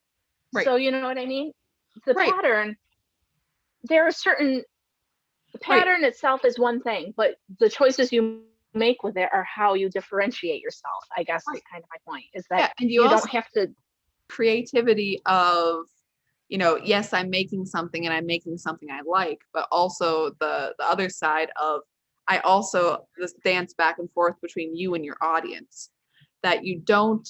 right, So you know what I mean? The right, pattern, there are certain, the right. pattern itself is one thing, but the choices you make with it are how you differentiate yourself, I guess is Right. kind of my point, is that Yeah, and you you also don't have to. creativity of, yes, I'm making something and I'm making something I like, but also the other side of, I also this dance back and forth between you and your audience, that you don't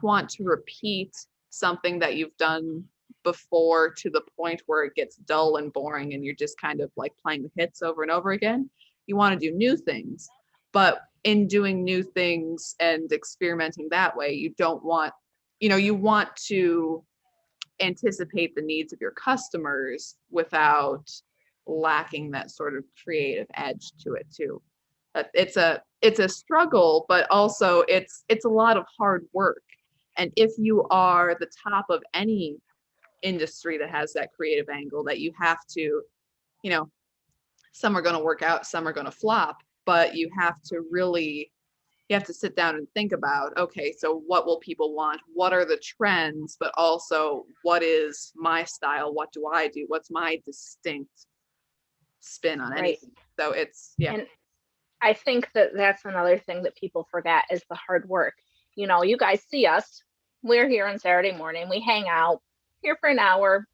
want to repeat something that you've done before to the point where it gets dull and boring and you're just kind of like playing the hits over and over again. You want to do new things, but in doing new things and experimenting that way, you want to anticipate the needs of your customers without lacking that sort of creative edge to it too. It's a struggle, but also it's a lot of hard work. And if you are the top of any industry that has that creative angle, that you have to, you know, some are going to work out, some are going to flop, but you have to sit down and think about, okay, so what will people want? What are the trends? But also, what is my style? What do I do? What's my distinct spin on Right. anything? So it's, yeah. And I think that that's another thing that people forget is the hard work. You guys see us. We're here on Saturday morning. We hang out here for an hour.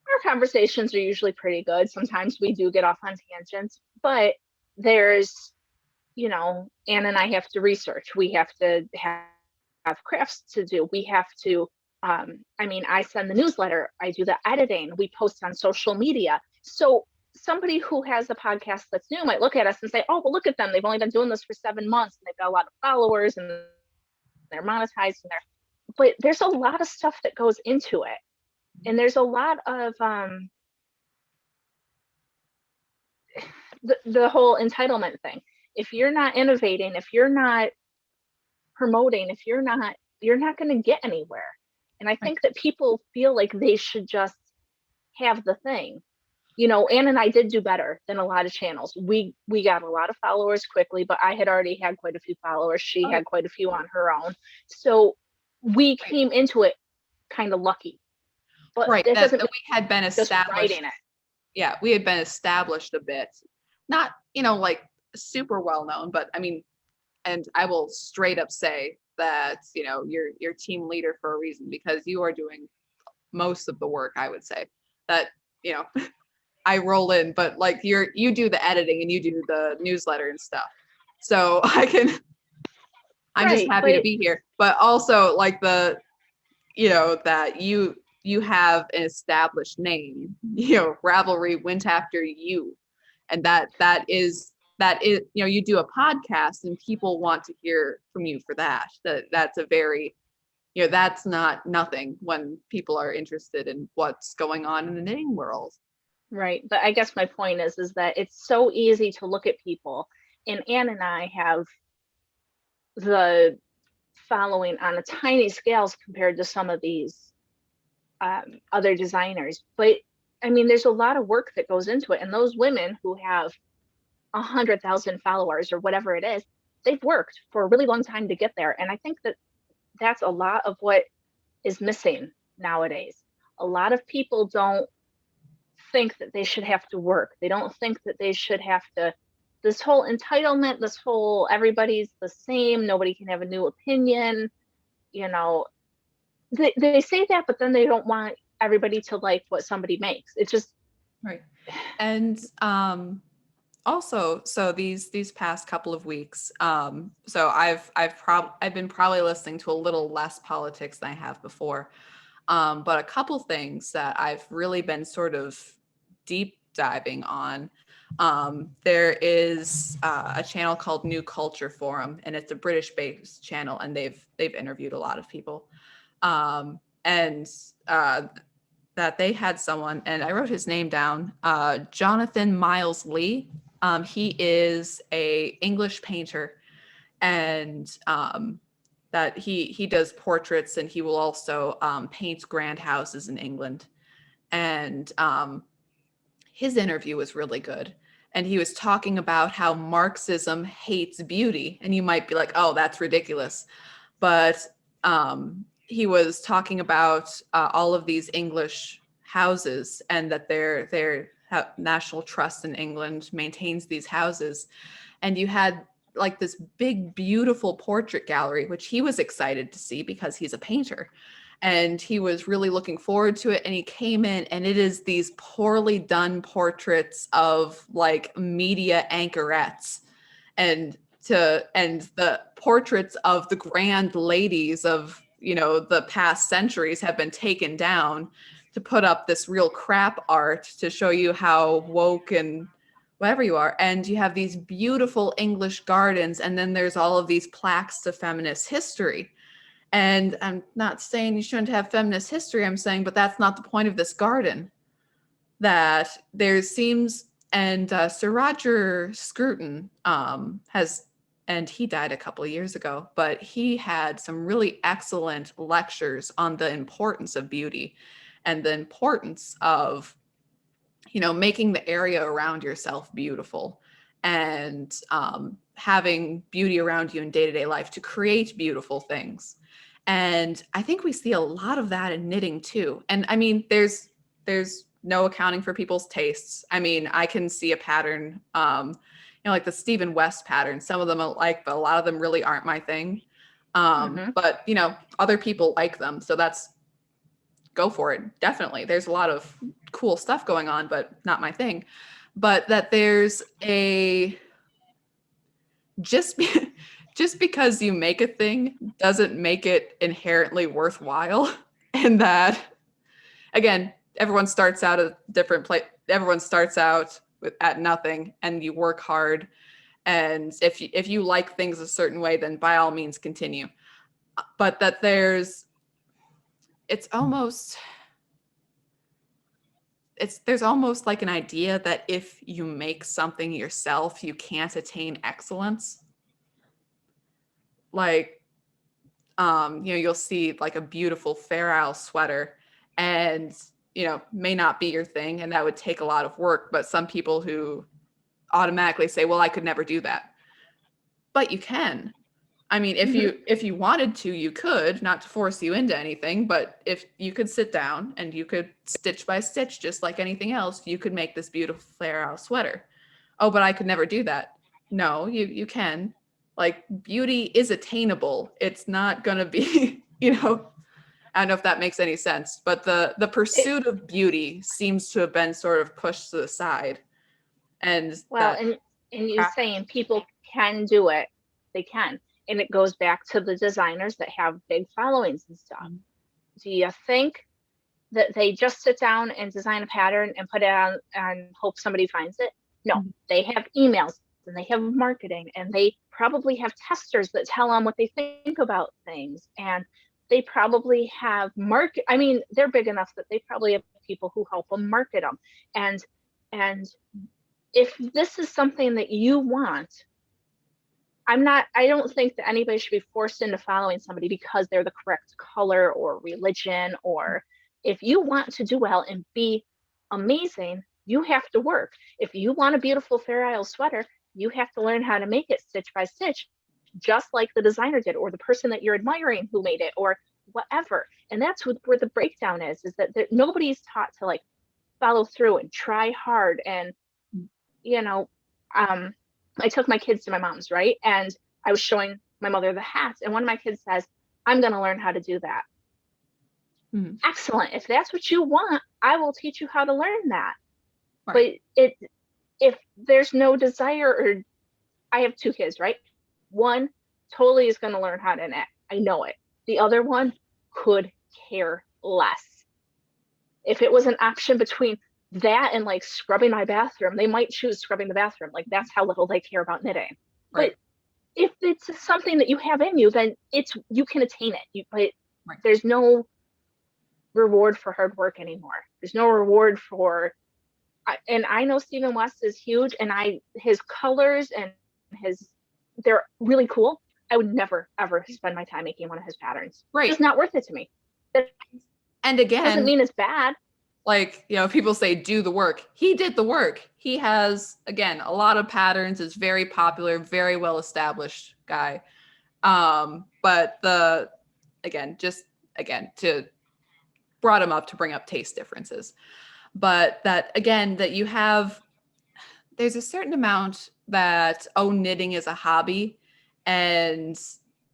Our conversations are usually pretty good. Sometimes we do get off on tangents, but there's, Anne and I have to research. We have to have crafts to do. We have to, I send the newsletter, I do the editing, we post on social media. So somebody who has a podcast that's new might look at us and say, oh, well, look at them. They've only been doing this for 7 months and they've got a lot of followers and they're monetized but there's a lot of stuff that goes into it. And there's a lot of the whole entitlement thing. If you're not innovating, if you're not promoting, if you're not going to get anywhere. And I think that people feel like they should just have the thing. Anne and I did do better than a lot of channels. We got a lot of followers quickly, but I had already had quite a few followers. She had quite a few on her own. So we came into it kind of lucky. But it that doesn't we had been established. It. Yeah, we had been established a bit. Not, like super well known, but I mean, and I will straight up say that, you're team leader for a reason, because you are doing most of the work, I would say. That, I roll in, but like you do the editing and you do the newsletter and stuff. So I'm just happy to be here. But also like that you have an established name, Ravelry went after you. And that is, you do a podcast and people want to hear from you for that. That's a very, that's not nothing when people are interested in what's going on in the knitting world. Right. But I guess my point is that it's so easy to look at people, and Anne and I have the following on a tiny scales compared to some of these other designers. But I mean, there's a lot of work that goes into it. And those women who have 100,000 followers or whatever it is, they've worked for a really long time to get there. And I think that that's a lot of what is missing nowadays. A lot of people don't think that they should have to work. They don't think that they should have to, this whole entitlement, this whole everybody's the same, nobody can have a new opinion, they say that, but then they don't want everybody to like what somebody makes. It's just right. And also, so these past couple of weeks, so I've been probably listening to a little less politics than I have before. But a couple things that I've really been sort of deep diving on. There is a channel called New Culture Forum, and it's a British-based channel, and they've interviewed a lot of people. And that they had someone, and I wrote his name down, Jonathan Miles Lee. He is a English painter, and that he does portraits, and he will also paint grand houses in England. And his interview was really good. And he was talking about how Marxism hates beauty. And you might be like, oh, that's ridiculous. But he was talking about all of these English houses, and that their National Trust in England maintains these houses. And you had like this big, beautiful portrait gallery, which he was excited to see because he's a painter. And he was really looking forward to it. And he came in, and it is these poorly done portraits of like media anchorettes, and the portraits of the grand ladies of, you know, the past centuries have been taken down to put up this real crap art to show you how woke and whatever you are. And you have these beautiful English gardens, and then there's all of these plaques to feminist history. And I'm not saying you shouldn't have feminist history. I'm saying, but that's not the point of this garden. That there seems, and Sir Roger Scruton has, and he died a couple of years ago, but he had some really excellent lectures on the importance of beauty and the importance of, you know, making the area around yourself beautiful, and having beauty around you in day-to-day life to create beautiful things. And I think we see a lot of that in knitting too. And I mean, there's no accounting for people's tastes. I mean, I can see a pattern, you know, like the Stephen West pattern. Some of them I like, but a lot of them really aren't my thing. But you know, other people like them, so that's, go for it. Definitely, there's a lot of cool stuff going on, but not my thing. But that there's a just because you make a thing doesn't make it inherently worthwhile. And that, again, everyone starts out at a different place. Everyone starts out at nothing, and you work hard. And if you like things a certain way, then by all means continue. But that there's almost like an idea that if you make something yourself, you can't attain excellence. Like, you know, you'll see like a beautiful Fair Isle sweater, and, you know, may not be your thing, and that would take a lot of work. But some people who automatically say, well, I could never do that. But you can. I mean, if you wanted to, you could, not to force you into anything, but if you could sit down and you could stitch by stitch, just like anything else, you could make this beautiful Fair Isle sweater. Oh, but I could never do that. No, you can. Like, beauty is attainable. It's not gonna be, you know, I don't know if that makes any sense, but the pursuit of beauty seems to have been sort of pushed to the side. And well, and you saying people can do it, they can. And it goes back to the designers that have big followings and stuff. Do you think that they just sit down and design a pattern and put it on and hope somebody finds it? No, they have emails, and they have marketing, and they probably have testers that tell them what they think about things. And they probably have I mean, they're big enough that they probably have people who help them market them. And if this is something that you want, I don't think that anybody should be forced into following somebody because they're the correct color or religion. Or if you want to do well and be amazing, you have to work. If you want a beautiful Fair Isle sweater, you have to learn how to make it stitch by stitch, just like the designer did, or the person that you're admiring who made it, or whatever. And that's where the breakdown is that nobody's taught to like follow through and try hard. And, you know, I took my kids to my mom's, right? And I was showing my mother the hats, and one of my kids says, I'm going to learn how to do that. Excellent. If that's what you want, I will teach you how to learn that. Right. But if there's no desire, or I have two kids, right? One totally is going to learn how to knit. I know it. The other one could care less. If it was an option between that and like scrubbing my bathroom, they might choose scrubbing the bathroom. Like, that's how little they care about knitting. Right. But if it's something that you have in you, then you can attain it. But there's no reward for hard work anymore. There's no reward for, and I know Stephen West is huge, and his colors and they're really cool. I would never, ever spend my time making one of his patterns. Right. It's not worth it to me. That And again, doesn't mean it's bad. Like, you know, people say do the work. He did the work. He has, again, a lot of patterns, is very popular, very well established guy. But to brought him up to bring up taste differences. But that, again, that you have, there's a certain amount that, knitting is a hobby, and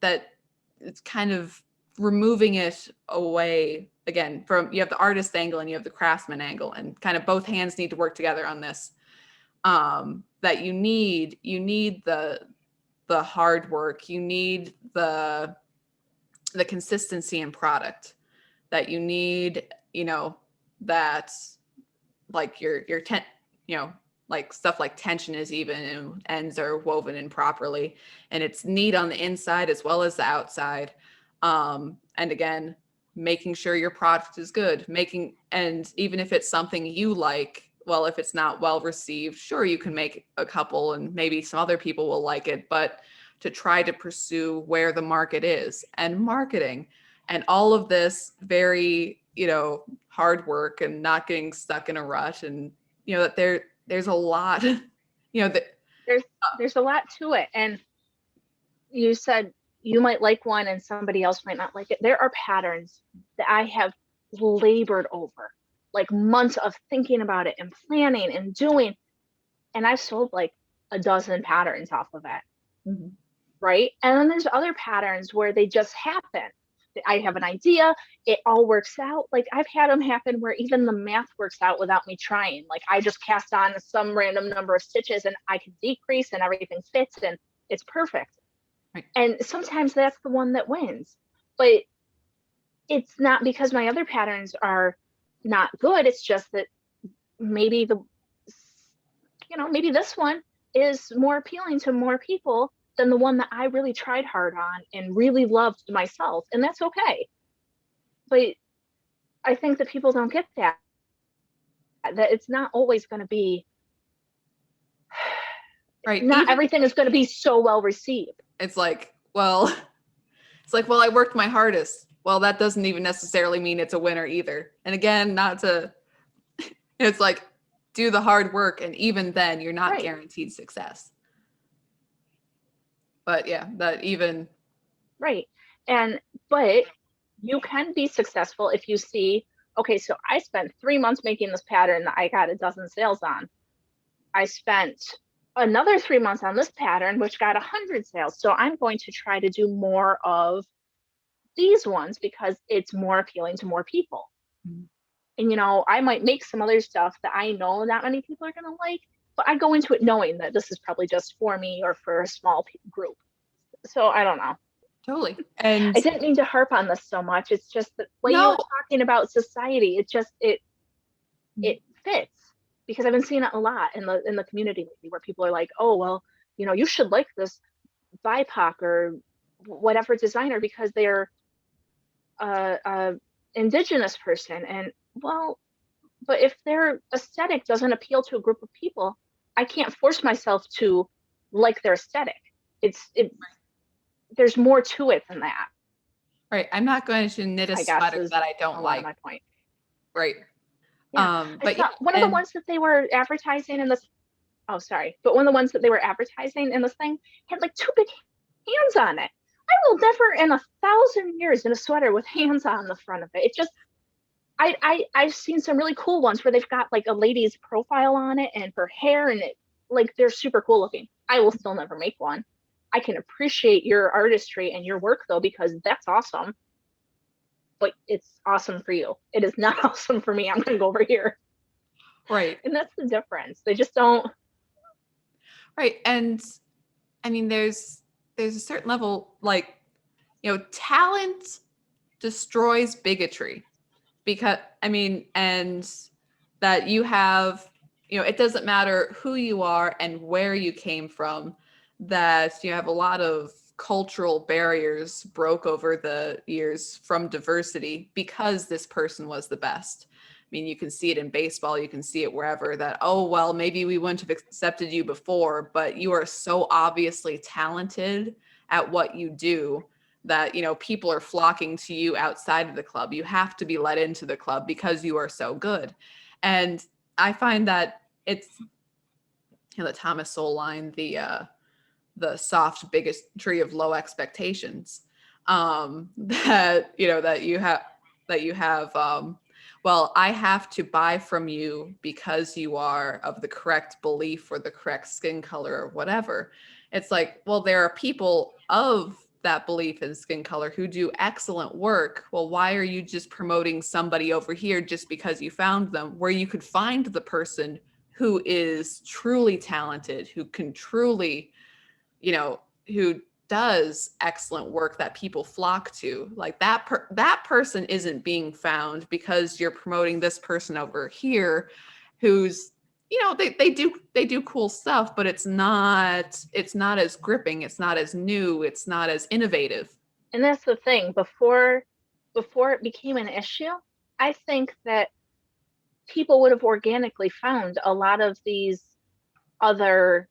that it's kind of removing it away again from, you have the artist angle and you have the craftsman angle, and kind of both hands need to work together on this. That you need the hard work, you need the consistency in product, that you need, you know, that like your like stuff like tension is even and ends are woven in properly, and it's neat on the inside as well as the outside. And again, making sure your product is good, and even if it's something you like, well, if it's not well received, sure, you can make a couple and maybe some other people will like it, but to try to pursue where the market is and marketing and all of this very, hard work and not getting stuck in a rut, and that there's a lot, that there's a lot to it. And you said you might like one and somebody else might not like it. There are patterns that I have labored over, like months of thinking about it and planning and doing, and I've sold like a dozen patterns off of it. Mm-hmm. Right? And then there's other patterns where they just happen. I have an idea, it all works out. Like I've had them happen where even the math works out without me trying. Like I just cast on some random number of stitches and I can decrease and everything fits and it's perfect. Right. And sometimes that's the one that wins. But it's not because my other patterns are not good. It's just that maybe maybe this one is more appealing to more people than the one that I really tried hard on and really loved myself. And that's okay. But I think that people don't get that it's not always going to be, right. Not everything is going to be so well received. It's like, well, I worked my hardest. Well, that doesn't even necessarily mean it's a winner either. And again, it's like, do the hard work. And even then you're not guaranteed success. But yeah, that even. Right. But you can be successful if you see, okay, so I spent 3 months making this pattern that I got a dozen sales on. I spent another 3 months on this pattern, which got 100 sales. So I'm going to try to do more of these ones because it's more appealing to more people. Mm-hmm. And, I might make some other stuff that I know not many people are going to like, but I go into it knowing that this is probably just for me or for a small group. So I don't know. Totally. And I didn't mean to harp on this so much. It's just that when you were talking about society, it fits, because I've been seeing it a lot in the community lately where people are like, oh, well, you should like this BIPOC or whatever designer because they're a indigenous person. And well, but if their aesthetic doesn't appeal to a group of people, I can't force myself to like their aesthetic. There's more to it than that. Right. I'm not going to knit a sweater that I don't like. My point. Right. Yeah. But one of the ones that they were advertising in this. Oh, sorry. But one of the ones that they were advertising in this thing had like 2 big hands on it. I will never in 1,000 years in a sweater with hands on the front of it. It just, I've seen some really cool ones where they've got like a lady's profile on it and her hair and it, like they're super cool looking. I will still never make one. I can appreciate your artistry and your work though, because that's awesome. But it's awesome for you. It is not awesome for me. I'm going to go over here. Right. And that's the difference. They just don't. Right. And I mean, there's a certain level, like, talent destroys bigotry, because and that you have, it doesn't matter who you are and where you came from, that you have a lot of cultural barriers broke over the years from diversity because this person was the best. I mean, you can see it in baseball, you can see it wherever, that, oh, well, maybe we wouldn't have accepted you before, but you are so obviously talented at what you do that, you know, people are flocking to you outside of the club. You have to be let into the club because you are so good. And I find that it's, you know, the Thomas Sowell line, the soft bigotry of low expectations, that, you know, that you have, well, I have to buy from you because you are of the correct belief or the correct skin color or whatever. It's like, well, there are people of that belief in skin color who do excellent work. Well, why are you just promoting somebody over here just because you found them, where you could find the person who is truly talented, who can truly, you know, who does excellent work that people flock to? Like that person isn't being found because you're promoting this person over here who's, you know, they do cool stuff, but it's not as gripping, it's not as new, it's not as innovative. And that's the thing. Before it became an issue, I think that people would have organically found a lot of these other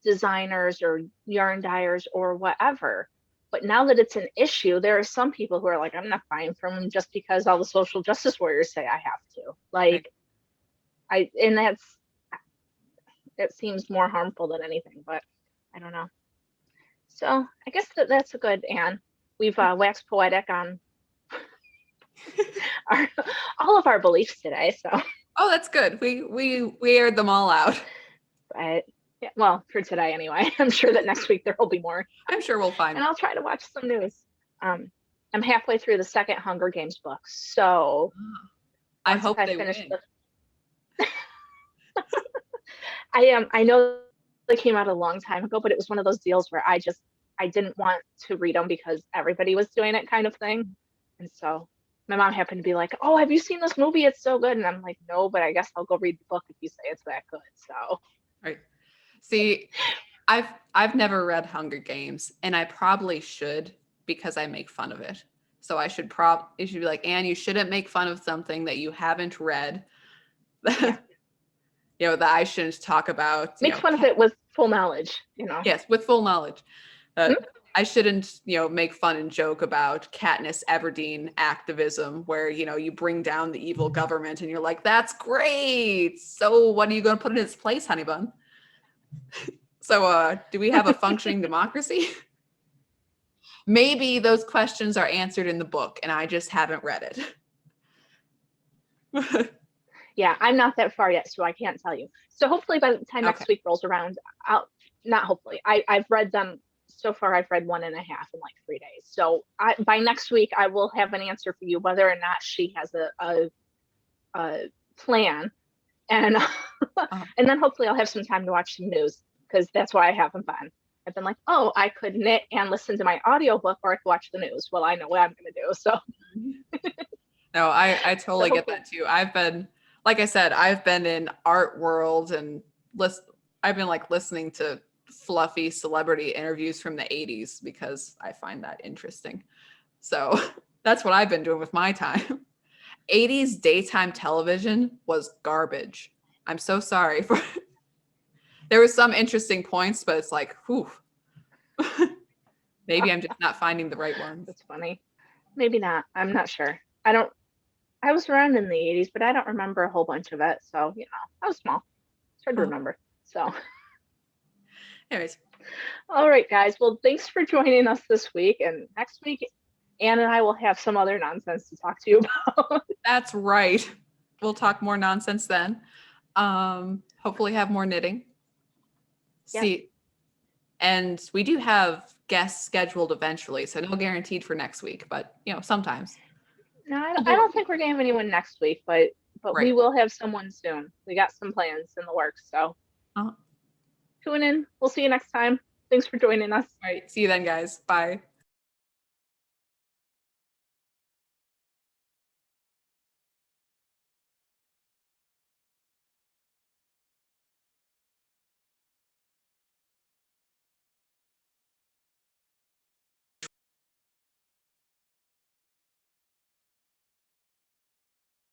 designers or yarn dyers or whatever. But now that it's an issue, there are some people who are like, I'm not buying from them just because all the social justice warriors say I have to. Like, and that seems more harmful than anything, but I don't know. So I guess that's a good, Anne. We've waxed poetic on all of our beliefs today. So. Oh, that's good. We aired them all out. But yeah, well, for today anyway. I'm sure that next week there will be more. I'm sure we'll find. And I'll try to watch some news. I'm halfway through the second Hunger Games book, so I hope they win. I know they came out a long time ago, but it was one of those deals where I didn't want to read them because everybody was doing it, kind of thing. And so my mom happened to be like, "Oh, have you seen this movie? It's so good." And I'm like, "No, but I guess I'll go read the book if you say it's that good." So. Right. See, I've never read Hunger Games, and I probably should because I make fun of it. So I should it should be like, Anne, you shouldn't make fun of something that you haven't read. Yeah. You know, that I shouldn't talk about. Make fun of it with full knowledge, you know. Yes, with full knowledge. I shouldn't, you know, make fun and joke about Katniss Everdeen activism where, you know, you bring down the evil government and you're like, that's great. So what are you going to put in its place, honey bun? So do we have a functioning democracy? Maybe those questions are answered in the book and I just haven't read it. Yeah, I'm not that far yet, so I can't tell you. So hopefully by the time next week rolls around, I've read them. So far, I've read 1.5 in like 3 days. So by next week, I will have an answer for you whether or not she has a plan, and and then hopefully I'll have some time to watch some news because that's why I haven't been. I've been like, oh, I could knit and listen to my audiobook, or I could watch the news. Well, I know what I'm going to do. So. No, I totally get that too. I've been, like I said, I've been in art world and I've been like listening to fluffy celebrity interviews from the 80s because I find that interesting. So that's what I've been doing with my time. 80s daytime television was garbage. I'm so sorry for there was some interesting points, but it's like, whew. Maybe I'm just not finding the right ones. That's funny. Maybe not. I'm not sure. I was around in the 80s, but I don't remember a whole bunch of it. So, you know, I was small. It's hard to remember. So. Anyways. All right, guys. Well, thanks for joining us this week. And next week, Anne and I will have some other nonsense to talk to you about. That's right. We'll talk more nonsense then. Hopefully have more knitting. Yeah. See, and we do have guests scheduled eventually, so no guaranteed for next week, but you know, sometimes. No, I don't think we're gonna have anyone next week, but right. We will have someone soon. We got some plans in the works, so tune in. We'll see you next time. Thanks for joining us. All right, see you then, guys. Bye.